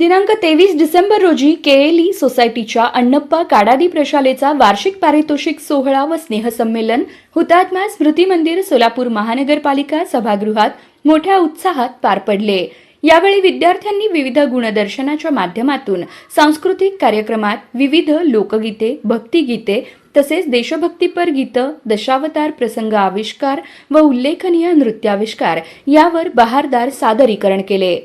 दिनांक 23 डिसेंबर रोजी केएलई सोसायटीच्या अण्णप्पा काडादी प्रशालेचा वार्षिक पारितोषिक सोहळा व स्नेहसंमेलन हुतात्मा स्मृती मंदिर सोलापूर महानगरपालिका सभागृहात मोठ्या उत्साहात पार पडले। यावेळी विद्यार्थ्यांनी विविध गुणदर्शनाच्या माध्यमातून सांस्कृतिक कार्यक्रमात विविध लोकगीते, भक्तिगीते तसेच देशभक्तीपर गीतं, दशावतार प्रसंग आविष्कार व उल्लेखनीय नृत्याविष्कार यावर बहारदार सादरीकरण केले।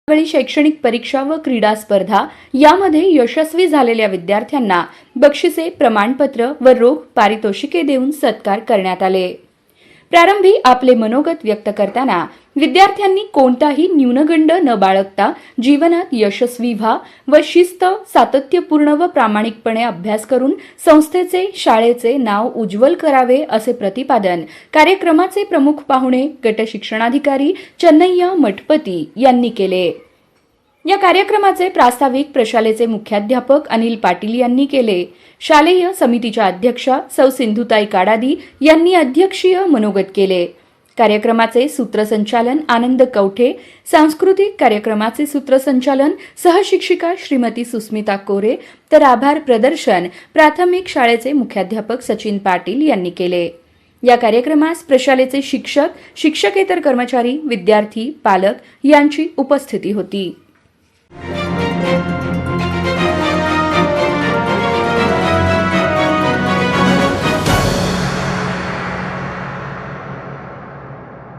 यावेळी शैक्षणिक परीक्षा व क्रीडा स्पर्धा यामध्ये यशस्वी झालेल्या विद्यार्थ्यांना बक्षिसे, प्रमाणपत्र व रोख पारितोषिके देऊन सत्कार करण्यात आले। प्रारंभी आपले मनोगत व्यक्त करताना विद्यार्थ्यांनी कोणताही न्यूनगंड न बाळगता जीवनात यशस्वी व्हा व शिस्त, सातत्यपूर्ण व प्रामाणिकपणे अभ्यास करून संस्थेचे, शाळेचे नाव उज्ज्वल करावे असे प्रतिपादन कार्यक्रमाचे प्रमुख पाहुणे गट शिक्षणाधिकारी चन्नय्या मठपती यांनी केले। या कार्यक्रमाचे प्रास्ताविक प्रशालेचे मुख्याध्यापक अनिल पाटील यांनी केले। शालेय समितीच्या अध्यक्षा सौ सिंधुताई काडादी यांनी अध्यक्षीय मनोगत केले। कार्यक्रमाचे सूत्रसंचालन आनंद कवठे, सांस्कृतिक कार्यक्रमाचे सूत्रसंचालन सहशिक्षिका श्रीमती सुस्मिता कोरे, तर आभार प्रदर्शन प्राथमिक शाळेचे मुख्याध्यापक सचिन पाटील यांनी केले। या कार्यक्रमास प्रशालेचे शिक्षक, शिक्षकेतर कर्मचारी, विद्यार्थी, पालक यांची उपस्थिती होती।